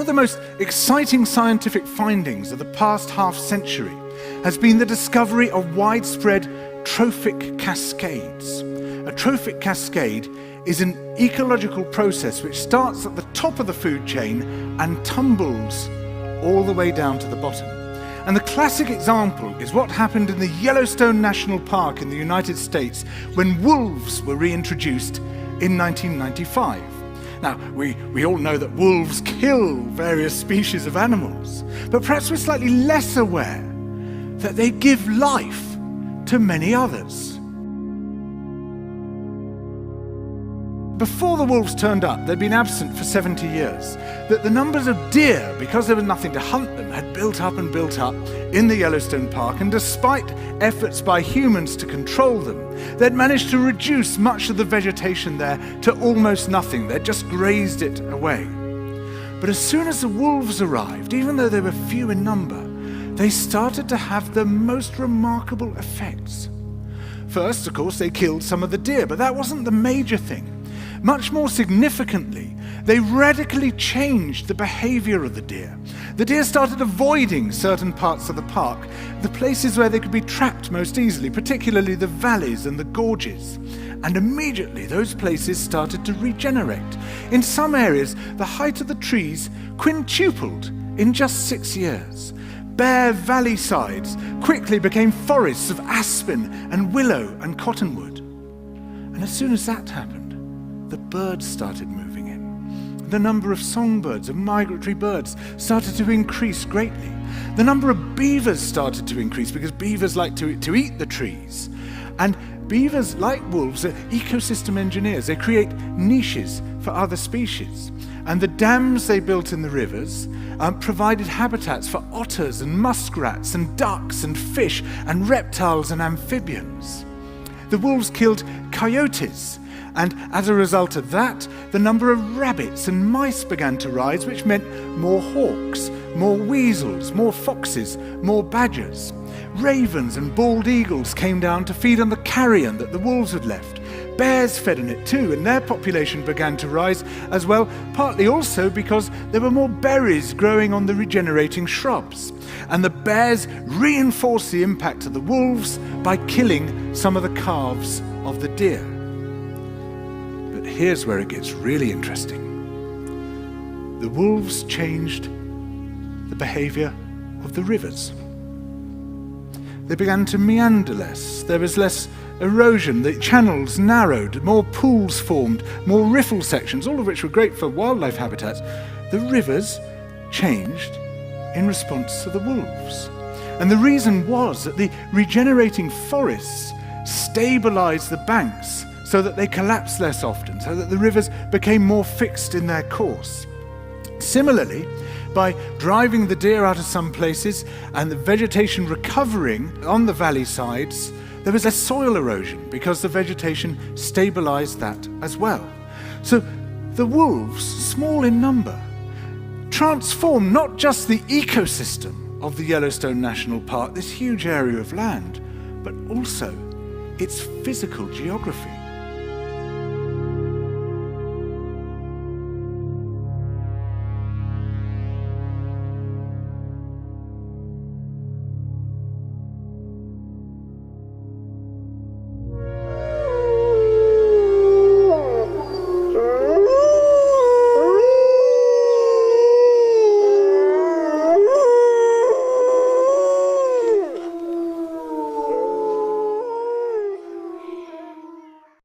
One of the most exciting scientific findings of the past half century has been the discovery of widespread trophic cascades. A trophic cascade is an ecological process which starts at the top of the food chain and tumbles all the way down to the bottom. And the classic example is what happened in the Yellowstone National Park in the United States when wolves were reintroduced in 1995. Now, we all know that wolves kill various species of animals, but perhaps we're slightly less aware that they give life to many others. Before the wolves turned up, they'd been absent for 70 years. That the numbers of deer, because there was nothing to hunt them, had built up and built up in the Yellowstone Park, and despite efforts by humans to control them, they'd managed to reduce much of the vegetation there to almost nothing. They'd just grazed it away. But as soon as the wolves arrived, even though they were few in number, they started to have the most remarkable effects. First, of course, they killed some of the deer, but that wasn't the major thing. Much more significantly, they radically changed the behavior of the deer. The deer started avoiding certain parts of the park, the places where they could be trapped most easily, particularly the valleys and the gorges. And immediately those places started to regenerate. In some areas, the height of the trees quintupled in just 6 years. Bare valley sides quickly became forests of aspen and willow and cottonwood. And as soon as that happened, the birds started moving in. The number of songbirds, of migratory birds, started to increase greatly. The number of beavers started to increase because beavers like to eat the trees. And beavers, like wolves, are ecosystem engineers. They create niches for other species. And the dams they built in the rivers provided habitats for otters and muskrats and ducks and fish and reptiles and amphibians. The wolves killed coyotes, and as a result of that, the number of rabbits and mice began to rise, which meant more hawks, more weasels, more foxes, more badgers. Ravens and bald eagles came down to feed on the carrion that the wolves had left. Bears fed on it too, and their population began to rise as well, partly also because there were more berries growing on the regenerating shrubs. And the bears reinforced the impact of the wolves by killing some of the calves of the deer. But here's where it gets really interesting. The wolves changed the behavior of the rivers. They began to meander less. There was less erosion. The channels narrowed, more pools formed, more riffle sections, all of which were great for wildlife habitats. The rivers changed in response to the wolves. And the reason was that the regenerating forests stabilized the banks so that they collapsed less often, so that the rivers became more fixed in their course. Similarly, by driving the deer out of some places and the vegetation recovering on the valley sides, there was less soil erosion because the vegetation stabilized that as well. So the wolves, small in number, transformed not just the ecosystem of the Yellowstone National Park, this huge area of land, but also its physical geography.